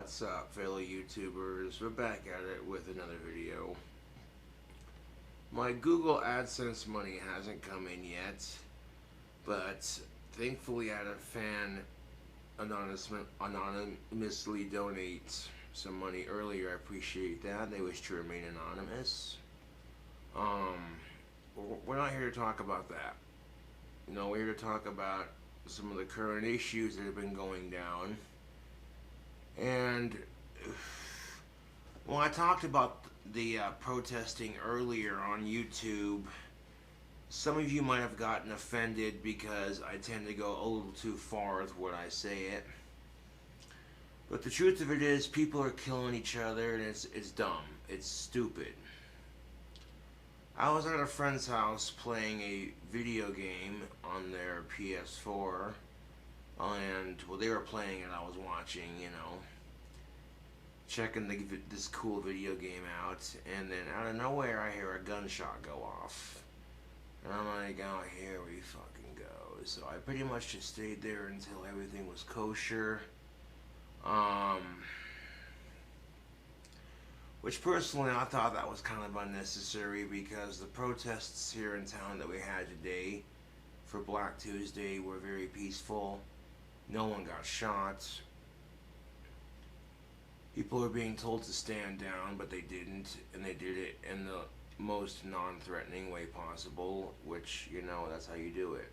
What's up, fellow YouTubers? We're back at it with another video. My Google AdSense money hasn't come in yet, but thankfully I had a fan anonymously donate some money earlier. I appreciate that. They wish to remain anonymous. We're not here to talk about that. No, we're here to talk about some of the current issues that have been going down. And well, I talked about the protesting earlier on YouTube. Some of you might have gotten offended because I tend to go a little too far with what I say it. But the truth of it is, people are killing each other, and it's dumb. It's stupid. I was at a friend's house playing a video game on their PS4. And, well, they were playing it, I was watching, checking this cool video game out, and then out of nowhere I hear a gunshot go off. And I'm like, oh, here we fucking go. So I pretty much just stayed there until everything was kosher. Which personally I thought that was kind of unnecessary, because the protests here in town that we had today for Black Tuesday were very peaceful. No one got shot. People are being told to stand down, but they didn't, and they did it in the most non-threatening way possible, which, that's how you do it.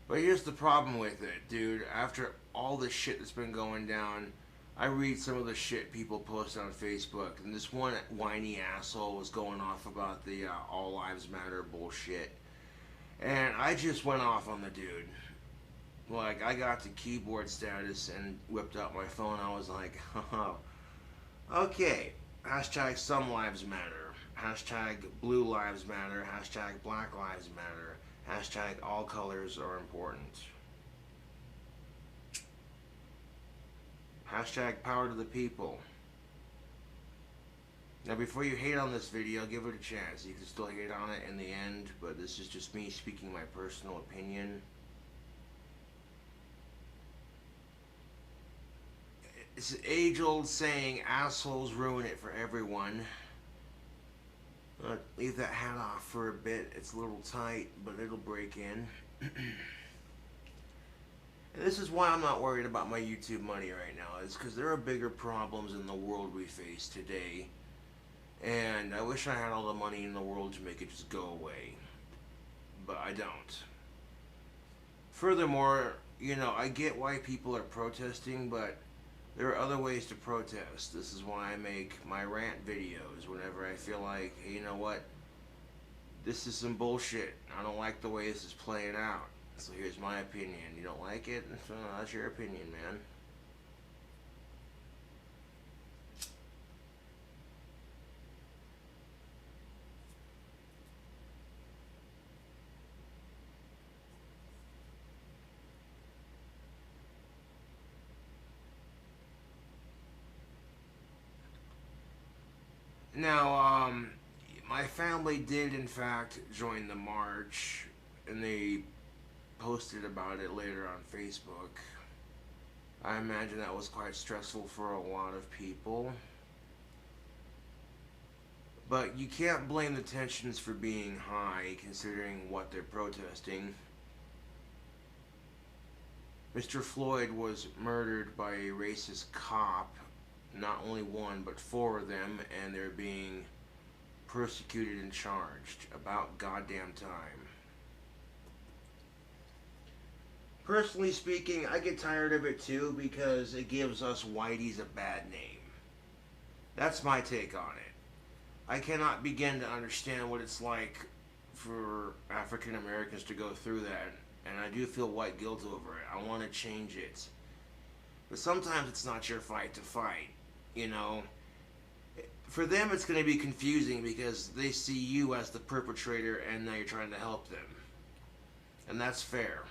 But here's the problem with it, dude. After all the shit that's been going down, I read some of the shit people post on Facebook, and this one whiny asshole was going off about the All Lives Matter bullshit. And I just went off on the dude. Like, I got to keyboard status and whipped out my phone. I was like, oh, okay. Hashtag some lives matter. Hashtag blue lives matter. Hashtag black lives matter. Hashtag all colors are important. Hashtag power to the people. Now, before you hate on this video, give it a chance. You can still hate on it in the end, but this is just me speaking my personal opinion. It's an age-old saying, assholes ruin it for everyone. Leave that hat off for a bit. It's a little tight, but it'll break in. And this is why I'm not worried about my YouTube money right now. It's because there are bigger problems in the world we face today. And I wish I had all the money in the world to make it just go away. But I don't. Furthermore, I get why people are protesting, but there are other ways to protest. This is why I make my rant videos whenever I feel like, hey, you know what? This is some bullshit. I don't like the way this is playing out. So here's my opinion. You don't like it? So that's your opinion, man. Now, my family did in fact join the march, and they posted about it later on Facebook. I imagine that was quite stressful for a lot of people. But you can't blame the tensions for being high, considering what they're protesting. Mr. Floyd was murdered by a racist cop. Not only one, but 4 of them, and they're being persecuted and charged. About goddamn time. Personally speaking, I get tired of it too, because it gives us whiteys a bad name. That's my take on it. I cannot begin to understand what it's like for African Americans to go through that, and I do feel white guilt over it. I want to change it. But sometimes it's not your fight to fight. For them it's going to be confusing because they see you as the perpetrator and now you're trying to help them. And that's fair.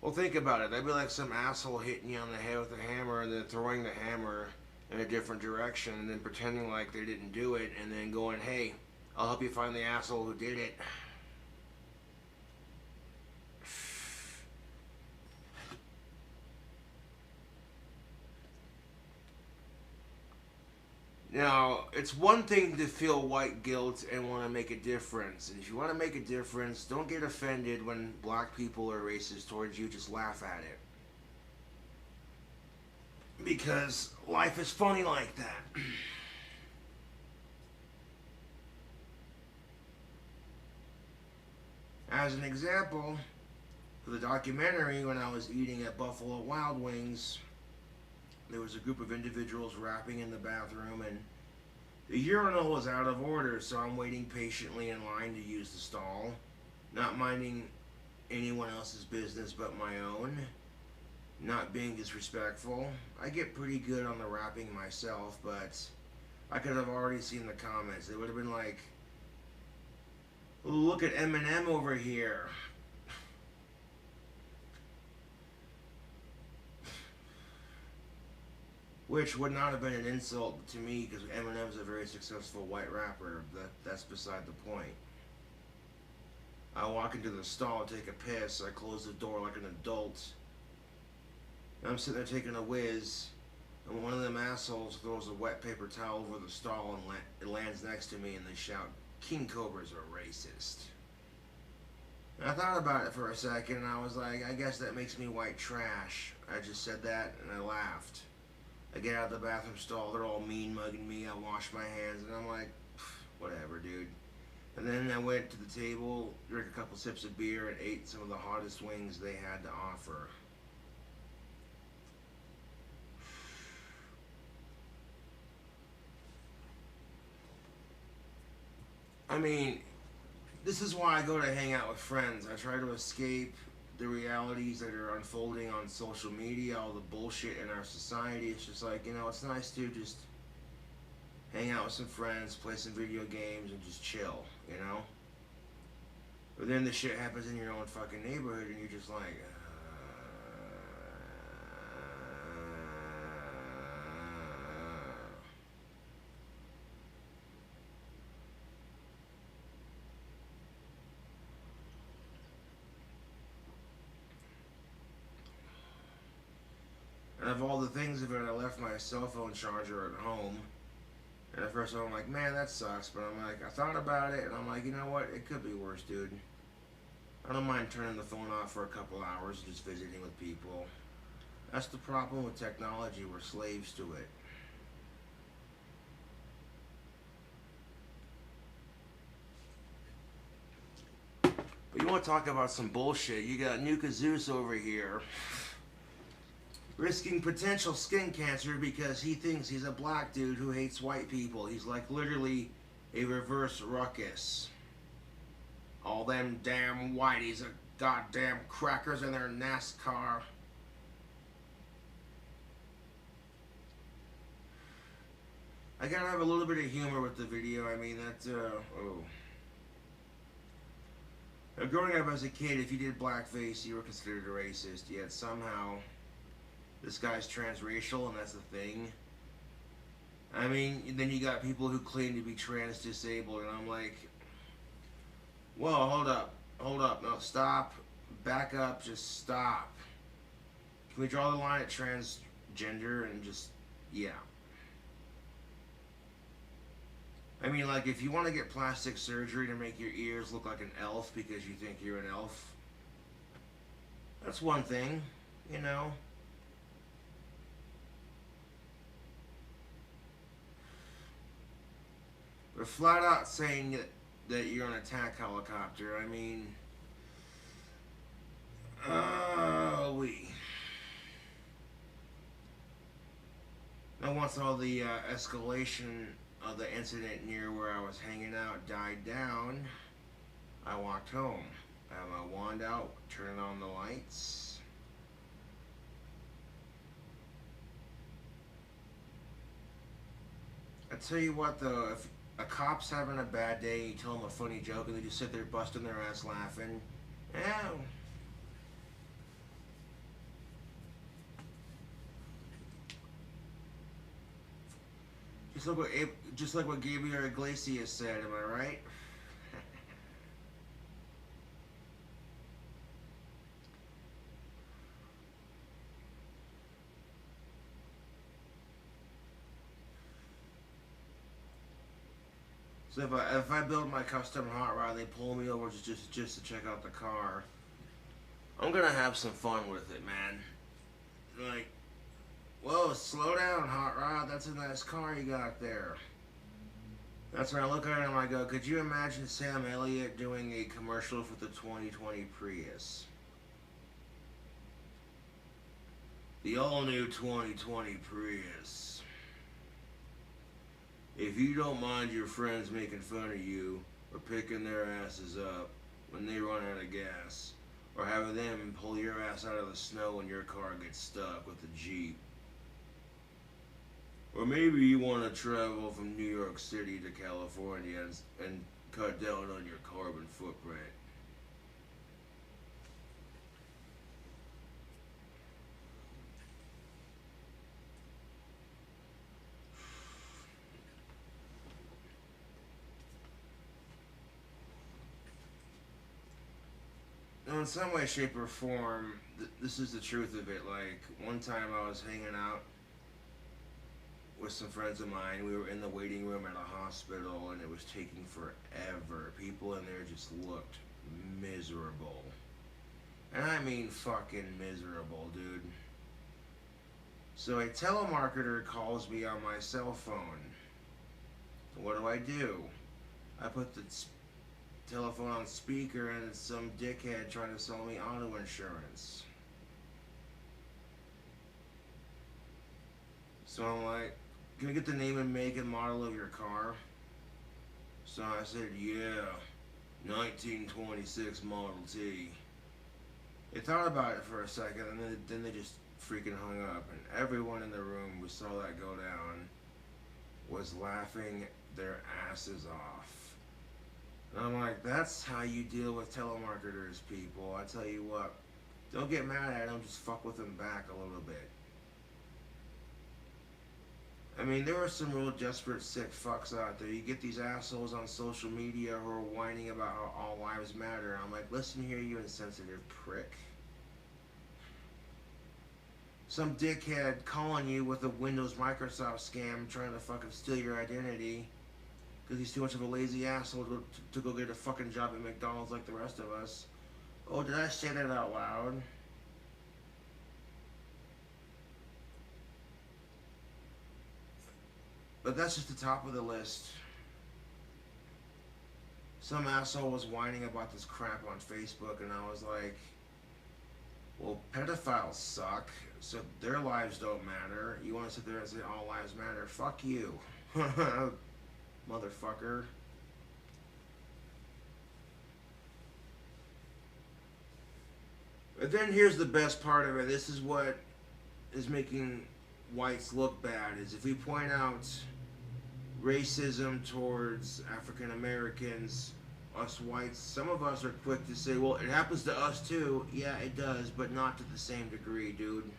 Well, think about it. That'd be like some asshole hitting you on the head with a hammer and then throwing the hammer in a different direction and then pretending like they didn't do it and then going, hey, I'll help you find the asshole who did it. Now, it's one thing to feel white guilt and want to make a difference. And if you want to make a difference, don't get offended when black people are racist towards you. Just laugh at it. Because life is funny like that. As an example, for the documentary, when I was eating at Buffalo Wild Wings, there was a group of individuals rapping in the bathroom, and the urinal was out of order, so I'm waiting patiently in line to use the stall, not minding anyone else's business but my own, not being disrespectful. I get pretty good on the rapping myself, but I could have already seen the comments. It would have been like, look at Eminem over here. Which would not have been an insult to me because Eminem's a very successful white rapper. That's beside the point. I walk into the stall, take a piss, I close the door like an adult. And I'm sitting there taking a whiz, and one of them assholes throws a wet paper towel over the stall and it lands next to me and they shout, "King Cobras are racist." And I thought about it for a second and I was like, I guess that makes me white trash. I just said that and I laughed. I get out of the bathroom stall, they're all mean mugging me, I wash my hands, and I'm like, whatever, dude. And then I went to the table, drank a couple sips of beer, and ate some of the hottest wings they had to offer. I mean, this is why I go to hang out with friends. I try to escape the realities that are unfolding on social media, all the bullshit in our society. It's just like, it's nice to just hang out with some friends, play some video games, and just chill, But then the shit happens in your own fucking neighborhood, and you're just like, And of all the things of it, I left my cell phone charger at home. And at first I'm like, man, that sucks. But I'm like, I thought about it, and I'm like, you know what? It could be worse, dude. I don't mind turning the phone off for a couple hours and just visiting with people. That's the problem with technology. We're slaves to it. But you want to talk about some bullshit? You got Nuka Zeus over here risking potential skin cancer because he thinks he's a black dude who hates white people. He's like literally a reverse ruckus. All them damn whiteys are goddamn crackers in their NASCAR. I gotta have a little bit of humor with the video. I mean, Now, growing up as a kid, if you did blackface, you were considered a racist. Yet somehow, this guy's transracial, and that's the thing. I mean, then you got people who claim to be trans disabled, and I'm like, whoa, hold up, no, stop, back up, just stop. Can we draw the line at transgender and just, yeah. I mean, like, if you want to get plastic surgery to make your ears look like an elf because you think you're an elf, that's one thing, But flat out saying that you're an attack helicopter, I mean, Now once all the escalation of the incident near where I was hanging out died down, I walked home. I had my wand out, turning on the lights. I tell you what though, if a cop's having a bad day, you tell them a funny joke and they just sit there busting their ass laughing, Just like what Gabriel Iglesias said. Am I right? So if I build my custom hot rod, they pull me over just to check out the car. I'm gonna have some fun with it, man. Like, whoa, slow down, hot rod. That's a nice car you got there. That's when I look at it and I go, could you imagine Sam Elliott doing a commercial for the 2020 Prius? The all-new 2020 Prius. If you don't mind your friends making fun of you or picking their asses up when they run out of gas, or having them pull your ass out of the snow when your car gets stuck with the Jeep, or maybe you want to travel from New York City to California and cut down on your carbon footprint. Now, in some way, shape, or form, this is the truth of it. Like, one time I was hanging out with some friends of mine. We were in the waiting room at a hospital, and it was taking forever. People in there just looked miserable. And I mean fucking miserable, dude. So a telemarketer calls me on my cell phone. What do? I put the telephone on speaker, and it's some dickhead trying to sell me auto insurance. So I'm like, can I get the name and make and model of your car? So I said, yeah, 1926 Model T. They thought about it for a second, and then they just freaking hung up. And everyone in the room who saw that go down was laughing their asses off. And I'm like, that's how you deal with telemarketers, people. I tell you what, don't get mad at them, just fuck with them back a little bit. I mean, there are some real desperate, sick fucks out there. You get these assholes on social media who are whining about how all lives matter. I'm like, listen here, you insensitive prick. Some dickhead calling you with a Windows Microsoft scam trying to fucking steal your identity because he's too much of a lazy asshole to go get a fucking job at McDonald's like the rest of us. Oh, did I say that out loud? But that's just the top of the list. Some asshole was whining about this crap on Facebook, and I was like, well, pedophiles suck, so their lives don't matter. You want to sit there and say all lives matter? Fuck you. Motherfucker. But then here's the best part of it. This is what is making whites look bad, is if we point out racism towards African Americans, us whites, some of us are quick to say, well, it happens to us too. Yeah, it does, but not to the same degree, dude.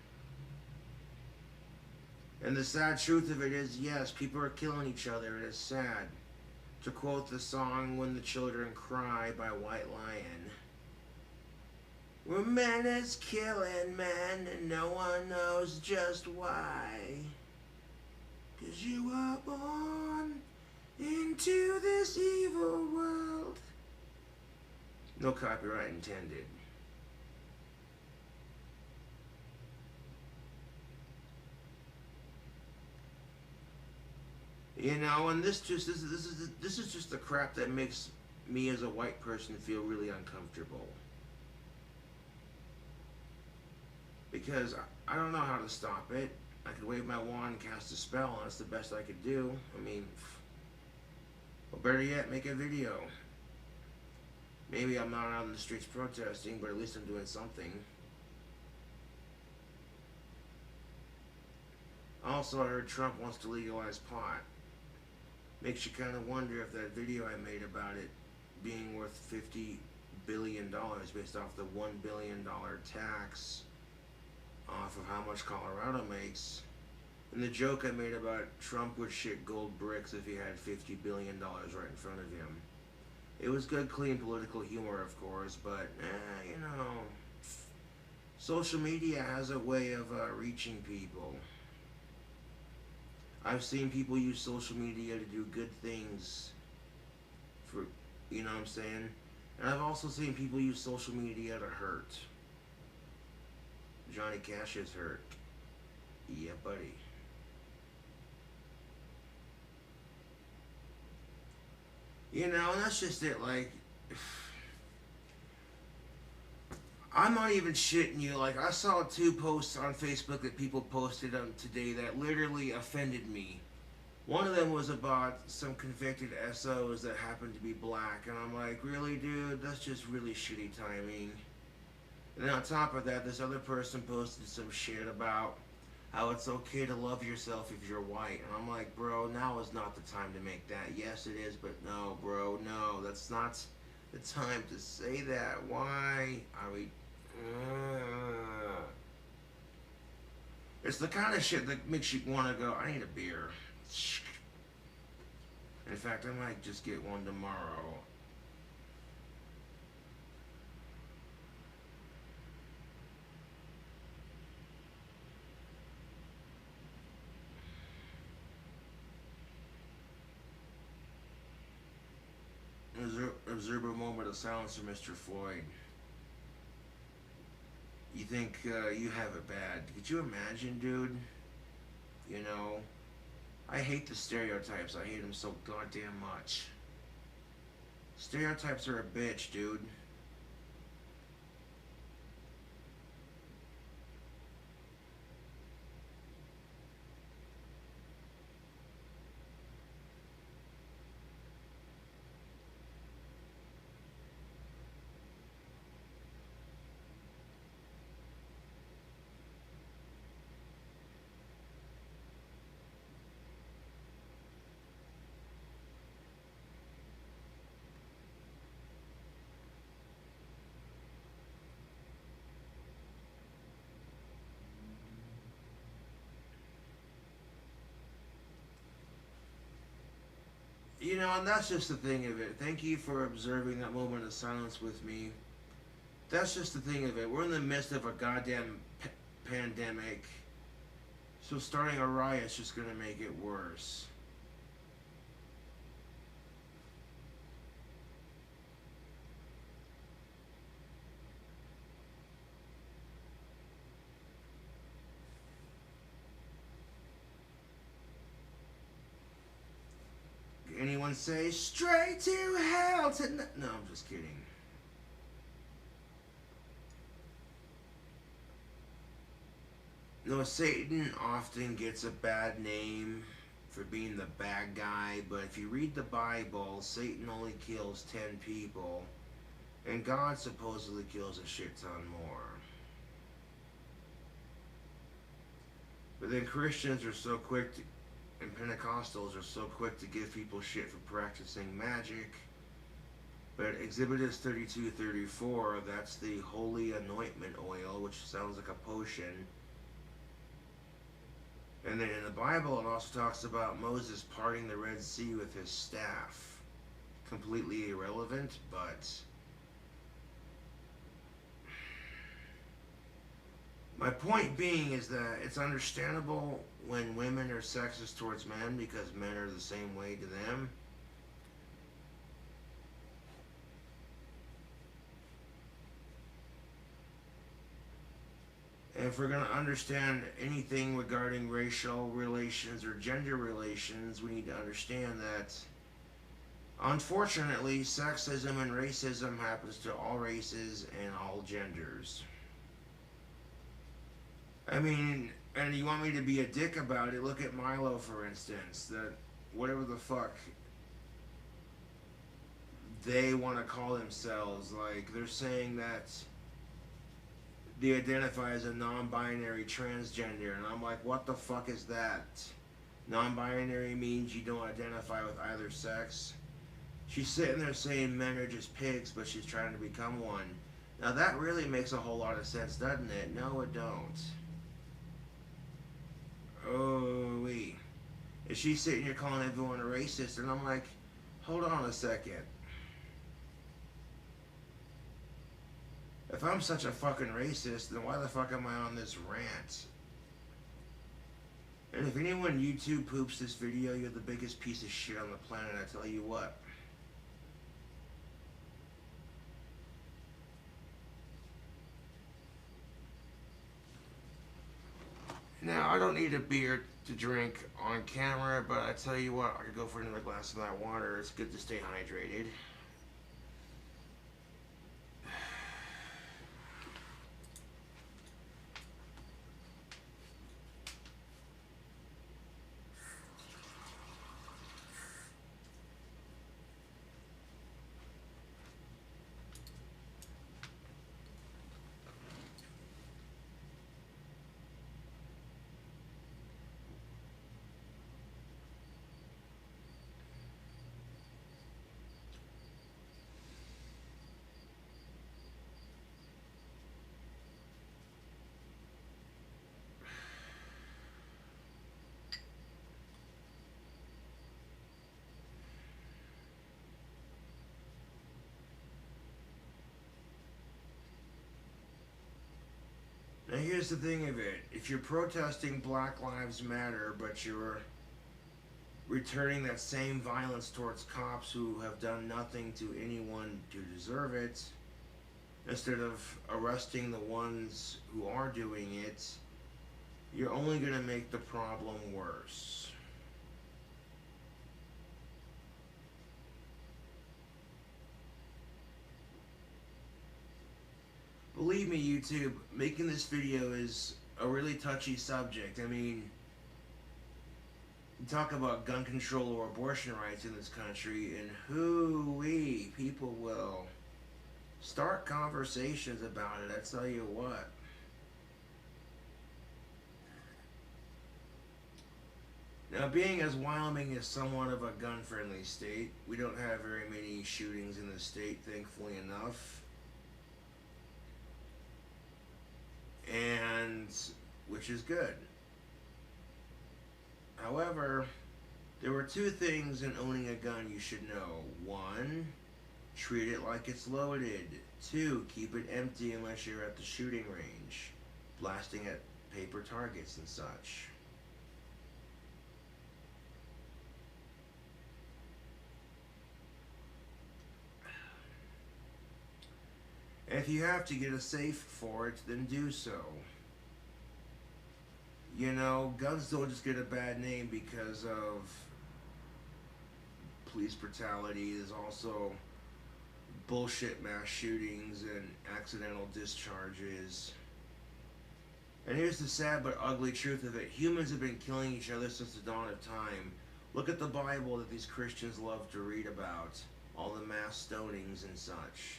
And the sad truth of it is, yes, people are killing each other. It is sad. To quote the song When the Children Cry by White Lion, where man is killing man and no one knows just why. 'Cause you were born into this evil world. No copyright intended. You know, and this is just the crap that makes me as a white person feel really uncomfortable. Because I don't know how to stop it. I could wave my wand and cast a spell, and that's the best I could do. I mean, or better yet, make a video. Maybe I'm not out in the streets protesting, but at least I'm doing something. Also, I heard Trump wants to legalize pot. Makes you kind of wonder if that video I made about it being worth $50 billion based off the $1 billion tax off of how much Colorado makes, And the joke I made about Trump would shit gold bricks if he had $50 billion right in front of him. It was good, clean political humor, of course, but, you know, social media has a way of reaching people. I've seen people use social media to do good things for, you know what I'm saying? And I've also seen people use social media to hurt. Johnny Cash is hurt. Yeah, buddy. You know, and that's just it. Like, I'm not even shitting you. Like, I saw 2 posts on Facebook that people posted today that literally offended me. One of them was about some convicted SOs that happened to be black, and I'm like, really, dude? That's just really shitty timing. And then on top of that, this other person posted some shit about how it's okay to love yourself if you're white. And I'm like, bro, now is not the time to make that. Yes, it is, but no, bro, no. That's not the time to say that. Why are we... It's the kind of shit that makes you want to go, I need a beer. In fact, I might just get one tomorrow. Observe a moment of silence for Mr. Floyd. You think you have it bad. Could you imagine, dude? You know, I hate the stereotypes. I hate them so goddamn much. Stereotypes are a bitch, dude. You know, and that's just the thing of it. Thank you for observing that moment of silence with me. That's just the thing of it. We're in the midst of a goddamn pandemic. So starting a riot's just gonna make it worse. Anyone say straight to hell tonight? No, I'm just kidding. No, Satan often gets a bad name for being the bad guy, but if you read the Bible, Satan only kills 10 people, and God supposedly kills a shit ton more. But then Christians are so quick to, and Pentecostals are so quick to give people shit for practicing magic. But Exhibitors 32-34, that's the holy anointment oil, which sounds like a potion. And then in the Bible, it also talks about Moses parting the Red Sea with his staff. Completely irrelevant, but my point being is that it's understandable when women are sexist towards men because men are the same way to them. And if we're going to understand anything regarding racial relations or gender relations, we need to understand that, unfortunately, sexism and racism happens to all races and all genders. I mean, and you want me to be a dick about it, look at Milo, for instance, that whatever the fuck they want to call themselves, like, they're saying that they identify as a non-binary transgender, and I'm like, what the fuck is that? Non-binary means you don't identify with either sex. She's sitting there saying men are just pigs, but she's trying to become one. Now that really makes a whole lot of sense, doesn't it? No, it don't. Oh, wait. And she's sitting here calling everyone a racist, and I'm like, hold on a second. If I'm such a fucking racist, then why the fuck am I on this rant? And if anyone YouTube poops this video, you're the biggest piece of shit on the planet, I tell you what. Now, I don't need a beer to drink on camera, but I tell you what, I could go for another glass of that water. It's good to stay hydrated. Now here's the thing of it. If you're protesting Black Lives Matter, but you're returning that same violence towards cops who have done nothing to anyone to deserve it, instead of arresting the ones who are doing it, you're only going to make the problem worse. Believe me, YouTube, making this video is a really touchy subject. I mean, you talk about gun control or abortion rights in this country, and hoo-wee, people will start conversations about it, I tell you what. Now, being as Wyoming is somewhat of a gun-friendly state, we don't have very many shootings in the state, thankfully enough. And which is good. However, there were two things in owning a gun you should know. One, treat it like it's loaded. Two, keep it empty unless you're at the shooting range, blasting at paper targets and such. And if you have to get a safe for it, then do so. You know, guns don't just get a bad name because of police brutality. There's also bullshit mass shootings and accidental discharges. And here's the sad but ugly truth of it. Humans have been killing each other since the dawn of time. Look at the Bible that these Christians love to read about. All the mass stonings and such.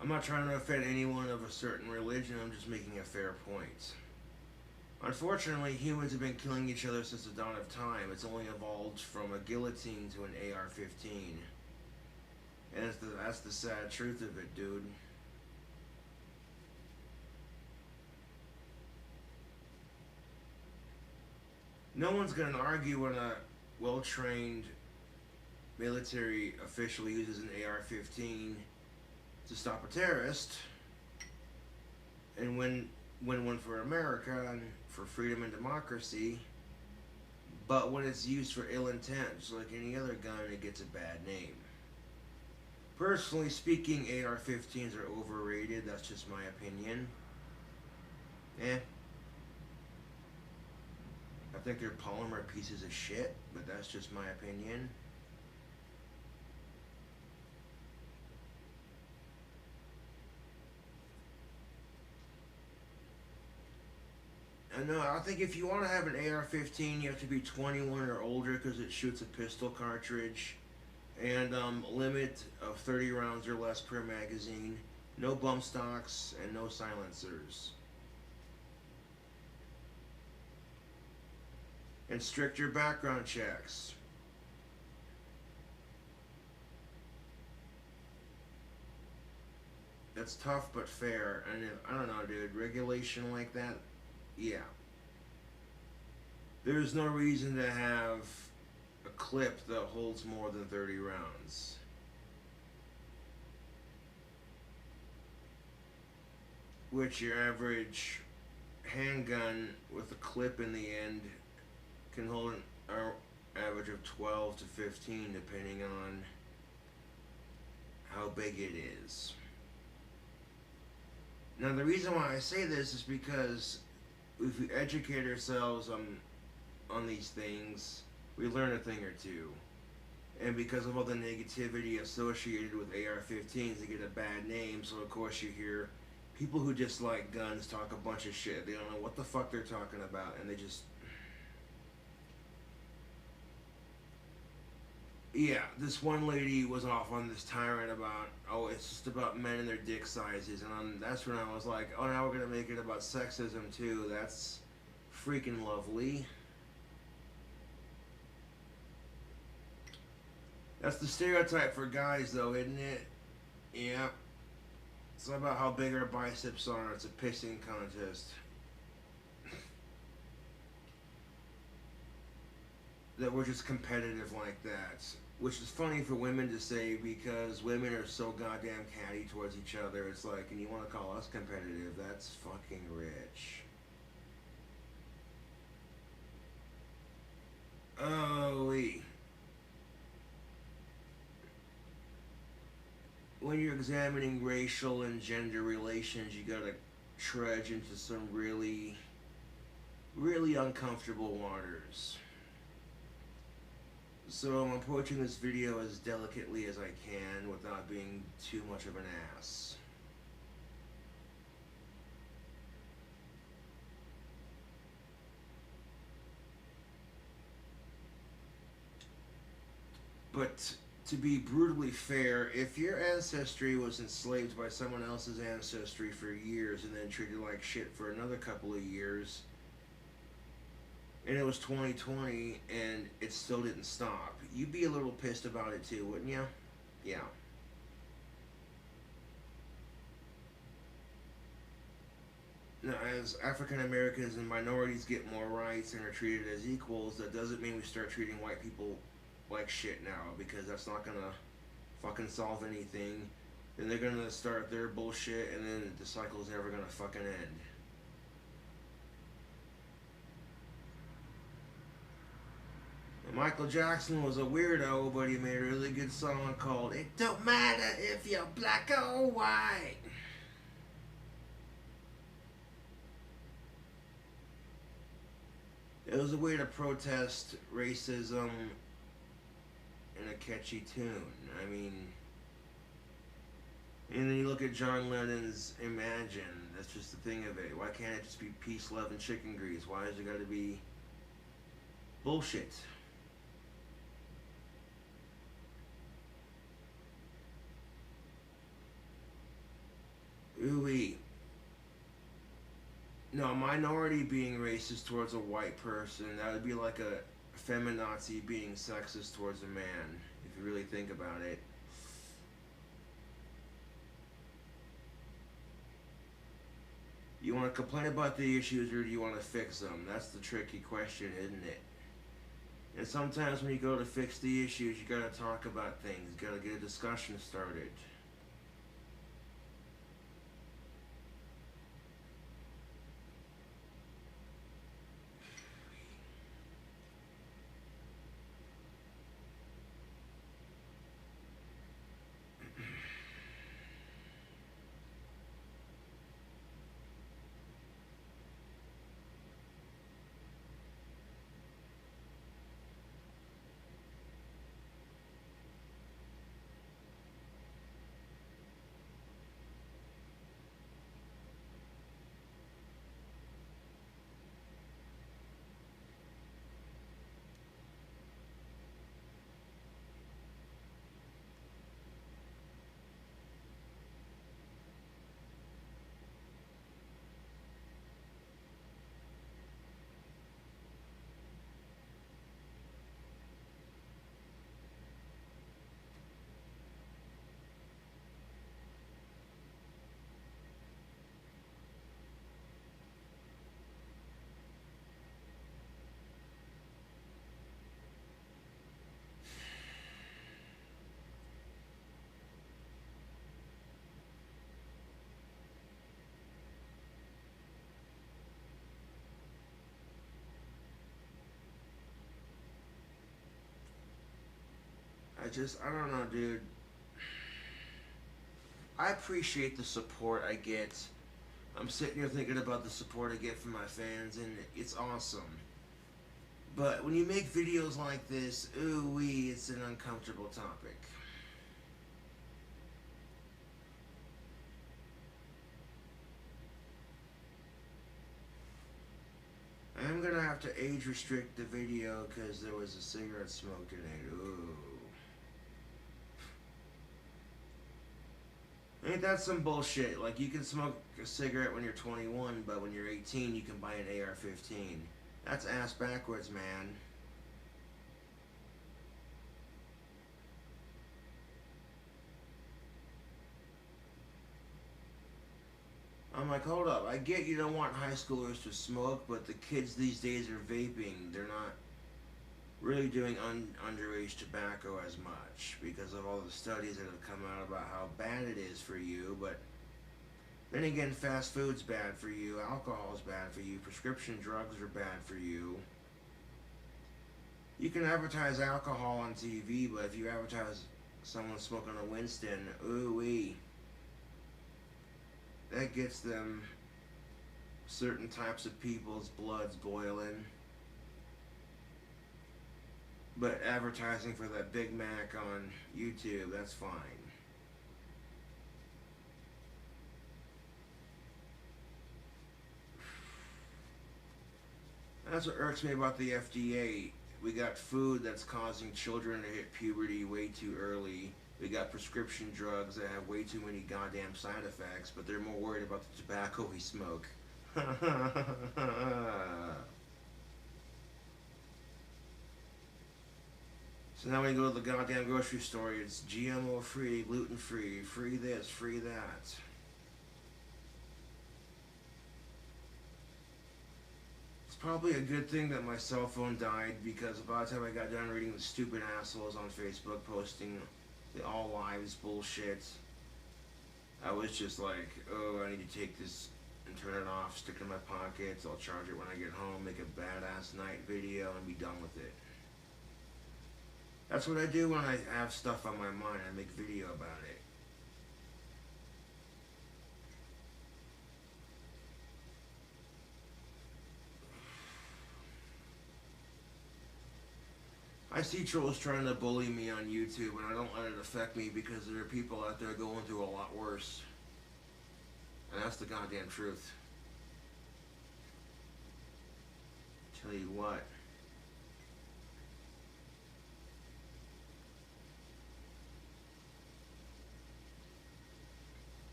I'm not trying to offend anyone of a certain religion, I'm just making a fair point. Unfortunately, humans have been killing each other since the dawn of time. It's only evolved from a guillotine to an AR-15. And that's the sad truth of it, dude. No one's going to argue when a well-trained military official uses an AR-15 to stop a terrorist, and win one for America and for freedom and democracy. But when it's used for ill intent, just like any other gun, it gets a bad name. Personally speaking, AR-15s are overrated. That's just my opinion. I think they're polymer pieces of shit, but that's just my opinion. No, I think if you want to have an AR-15, you have to be 21 or older because it shoots a pistol cartridge, and limit of 30 rounds or less per magazine, no bump stocks, and no silencers. And stricter background checks. That's tough but fair. And if, I don't know, dude, regulation like that, yeah. There's no reason to have a clip that holds more than 30 rounds. Which your average handgun with a clip in the end can hold an average of 12 to 15 depending on how big it is. Now the reason why I say this is because if we educate ourselves on these things, we learn a thing or two. And because of all the negativity associated with AR-15s, they get a bad name, so of course you hear people who just like guns talk a bunch of shit. They don't know what the fuck they're talking about, and they just... Yeah, this one lady was off on this tirade about, oh, it's just about men and their dick sizes, and that's when I was like, oh, now we're gonna make it about sexism too. That's freaking lovely. That's the stereotype for guys, though, isn't it? Yeah. It's not about how big our biceps are. It's a pissing contest. That we're just competitive like that. Which is funny for women to say because women are so goddamn catty towards each other. It's like, and you want to call us competitive? That's fucking rich. Oh-wee. When you're examining racial and gender relations, you gotta trudge into some really, really uncomfortable waters. So I'm approaching this video as delicately as I can without being too much of an ass. But to be brutally fair, if your ancestry was enslaved by someone else's ancestry for years and then treated like shit for another couple of years, and it was 2020 and it still didn't stop, you'd be a little pissed about it too, wouldn't you? Yeah. Now, as African Americans and minorities get more rights and are treated as equals, that doesn't mean we start treating white people like shit now, because that's not gonna fucking solve anything. Then they're gonna start their bullshit, and then the cycle's never gonna fucking end. And Michael Jackson was a weirdo, but he made a really good song called "It Don't Matter If You're Black or White." It was a way to protest racism in a catchy tune. I mean, and then you look at John Lennon's Imagine. That's just the thing of it. Why can't it just be peace, love, and chicken grease? Why has it got to be bullshit? Ooh-wee. No, a minority being racist towards a white person, that would be like a feminazi being sexist towards a man, if you really think about it. You want to complain about the issues or do you want to fix them? That's the tricky question, isn't it? And sometimes when you go to fix the issues, you gotta talk about things. You gotta get a discussion started. I don't know, dude. I appreciate the support I get. I'm sitting here thinking about the support I get from my fans, and it's awesome. But when you make videos like this, ooh wee, it's an uncomfortable topic. I'm gonna have to age restrict the video because there was a cigarette smoked in it. Ooh. Ain't that some bullshit? Like, you can smoke a cigarette when you're 21, but when you're 18, you can buy an AR-15. That's ass backwards, man. I'm like, hold up. I get you don't want high schoolers to smoke, but the kids these days are vaping. They're not really doing underage tobacco as much because of all the studies that have come out about how bad it is for you. But then again, fast food's bad for you, alcohol's bad for you, prescription drugs are bad for you. You can advertise alcohol on TV, but if you advertise someone smoking a Winston, ooh-wee, that gets them certain types of people's bloods boiling. But advertising for that Big Mac on YouTube, that's fine. That's what irks me about the FDA. We got food that's causing children to hit puberty way too early. We got prescription drugs that have way too many goddamn side effects, but they're more worried about the tobacco we smoke. So now when you go to the goddamn grocery store, it's GMO free, gluten free, free this, free that. It's probably a good thing that my cell phone died because by the time I got done reading the stupid assholes on Facebook posting the all lives bullshit, I was just like, oh, I need to take this and turn it off, stick it in my pockets, I'll charge it when I get home, make a badass night video, and be done with it. That's what I do when I have stuff on my mind, I make video about it. I see trolls trying to bully me on YouTube, and I don't let it affect me because there are people out there going through a lot worse. And that's the goddamn truth. Tell you what.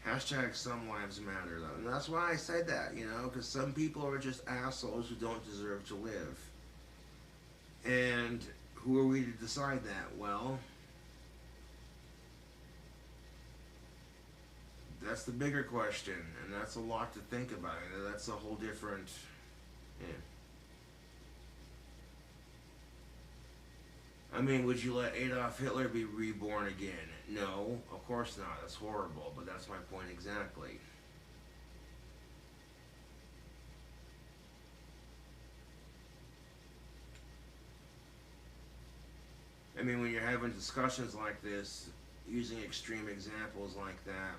Hashtag some lives matter, though. And that's why I said that, you know, because some people are just assholes who don't deserve to live. And who are we to decide that? Well, that's the bigger question, and that's a lot to think about. That's a whole different... Yeah. I mean, would you let Adolf Hitler be reborn again? No, of course not. That's horrible, but that's my point exactly. I mean, when you're having discussions like this, using extreme examples like that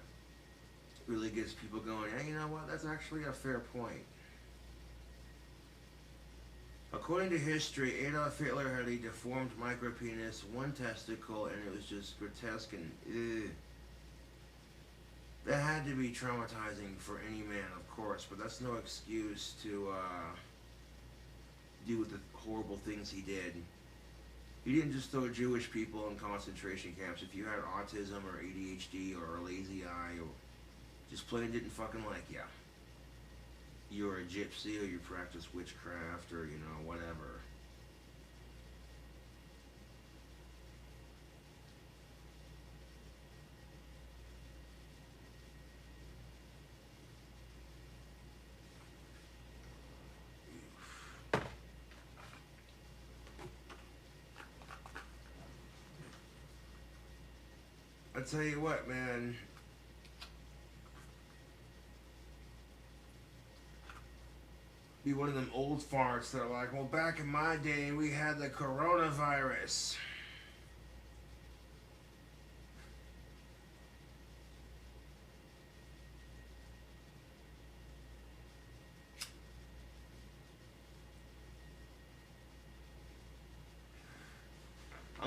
really gets people going, hey, you know what, that's actually a fair point. According to history, Adolf Hitler had a deformed micropenis, one testicle, and it was just grotesque and ugh. That had to be traumatizing for any man, of course, but that's no excuse to do with the horrible things he did. He didn't just throw Jewish people in concentration camps. If you had autism or ADHD or a lazy eye or just plain didn't fucking like you, you're a gypsy or you practice witchcraft or, you know, whatever. I tell you what, man. Be one of them old farts that are like, well, back in my day, we had the coronavirus.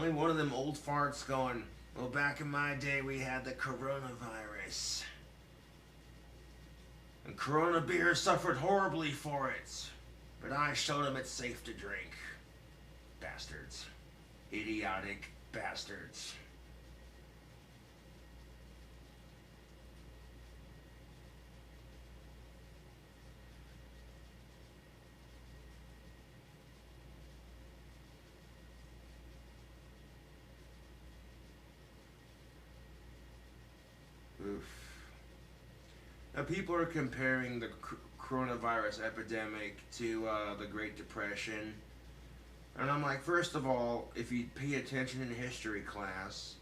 Only one of them old farts going, well, back in my day we had the coronavirus. And Corona beer suffered horribly for it. But I showed them it's safe to drink. Bastards. Idiotic bastards. Oof. Now people are comparing the coronavirus epidemic to the Great Depression. And I'm like, first of all, if you pay attention in history class,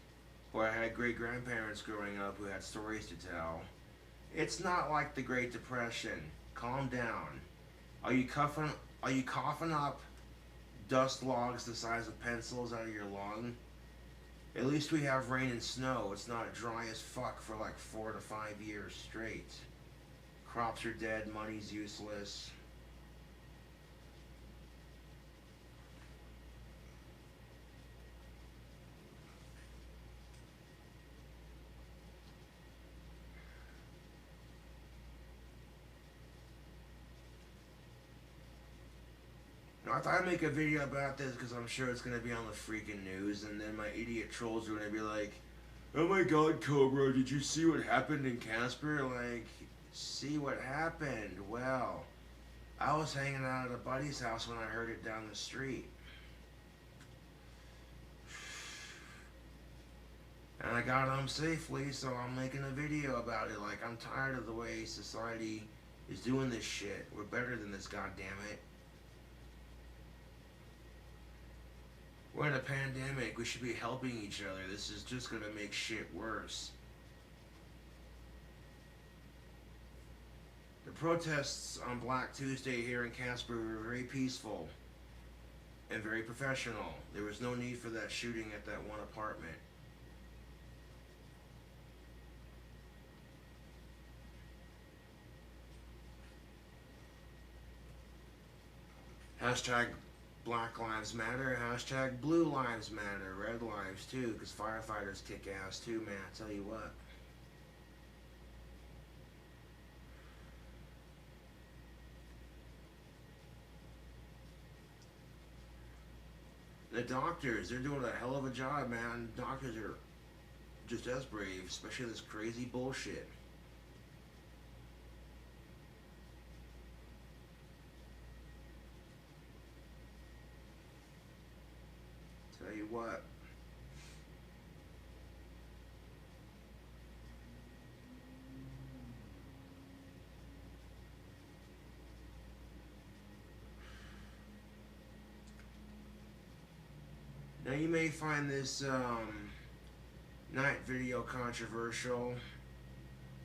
or I had great grandparents growing up who had stories to tell, it's not like the Great Depression. Calm down. Are you coughing up dust logs the size of pencils out of your lung? At least we have rain and snow. It's not dry as fuck for like 4 to 5 years straight. Crops are dead, money's useless. I thought I'd make a video about this because I'm sure it's going to be on the freaking news, and then my idiot trolls are going to be like, oh my god, Cobra, did you see what happened in Casper? Like, see what happened? Well, I was hanging out at a buddy's house when I heard it down the street. And I got home safely, so I'm making a video about it. Like, I'm tired of the way society is doing this shit. We're better than this, goddammit. We're in a pandemic. We should be helping each other. This is just going to make shit worse. The protests on Black Tuesday here in Casper were very peaceful and very professional. There was no need for that shooting at that one apartment. Hashtag Black Lives Matter, hashtag Blue Lives Matter, Red Lives too, because firefighters kick ass too, man, I tell you what. The doctors, they're doing a hell of a job, man. Doctors are just as brave, especially this crazy bullshit. Tell you what. Now you may find this night video controversial.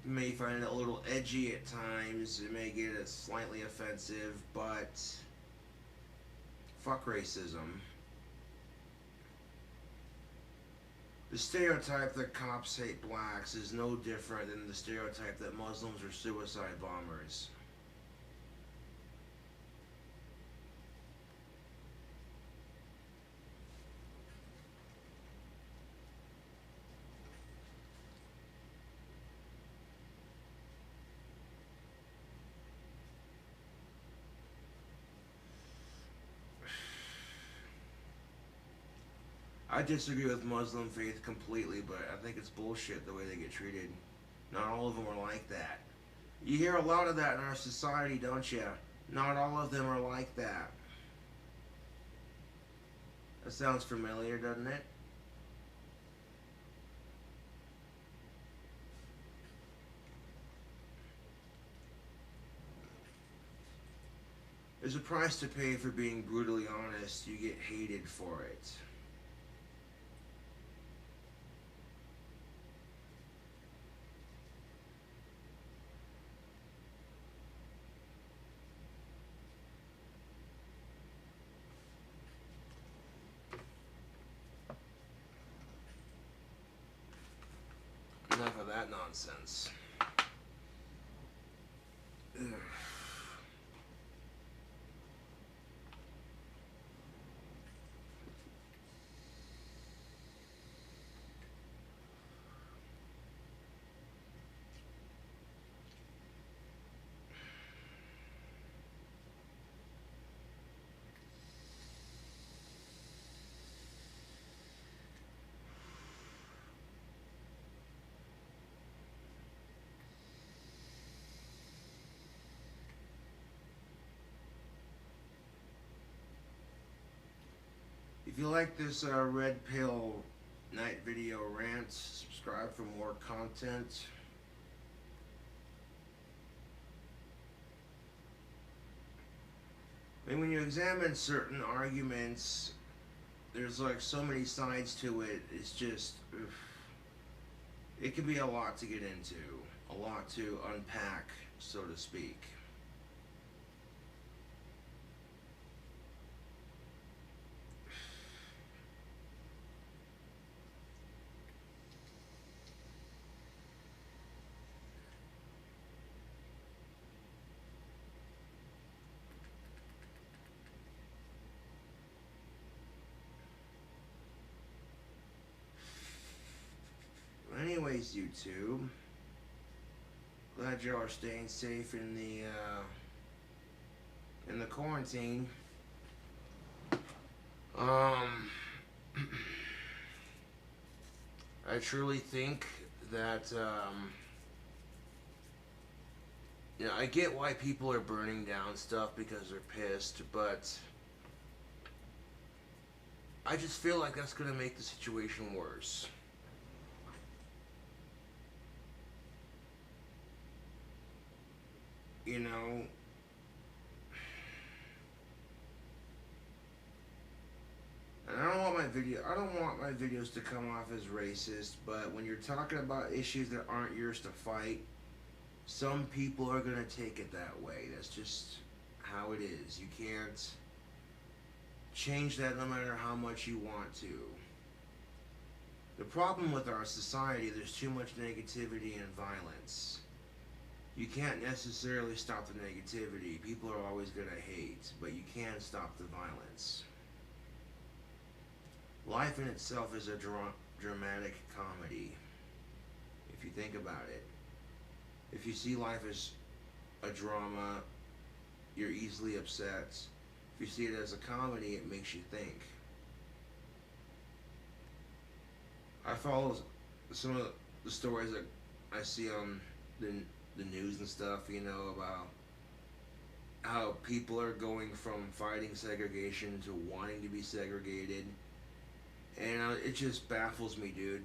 You may find it a little edgy at times. It may get it slightly offensive, but fuck racism. The stereotype that cops hate blacks is no different than the stereotype that Muslims are suicide bombers. I disagree with Muslim faith completely, but I think it's bullshit the way they get treated. Not all of them are like that. You hear a lot of that in our society, don't you? Not all of them are like that. That sounds familiar, doesn't it? There's a price to pay for being brutally honest. You get hated for it. Enough of that nonsense. Ugh. If you like this red pill night video rant, subscribe for more content. I mean, when you examine certain arguments, there's like so many sides to it. It's just, it can be a lot to get into, a lot to unpack, so to speak. Anyways, YouTube, glad y'all are staying safe in the quarantine. I truly think that you know, I get why people are burning down stuff because they're pissed, but I just feel like that's gonna make the situation worse. You know, and I don't want my videos to come off as racist, but when you're talking about issues that aren't yours to fight, some people are gonna take it that way. That's just how it is. You can't change that no matter how much you want to. The problem with our society, there's too much negativity and violence. You can't necessarily stop the negativity. People are always going to hate, but you can stop the violence. Life in itself is a dramatic comedy, if you think about it. If you see life as a drama, you're easily upset. If you see it as a comedy, it makes you think. I follow some of the stories that I see on the news and stuff, you know, about how people are going from fighting segregation to wanting to be segregated. And it just baffles me, dude.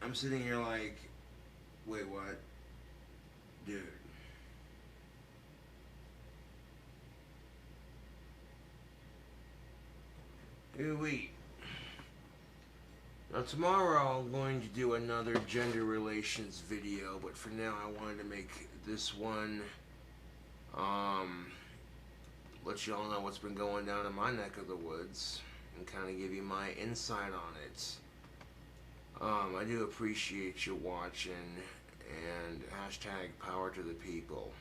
I'm sitting here like, wait, what? Dude. Ooh-wee. Now tomorrow I'm going to do another gender relations video, but for now I wanted to make this one, let y'all know what's been going down in my neck of the woods, and kind of give you my insight on it. I do appreciate you watching, and hashtag power to the people.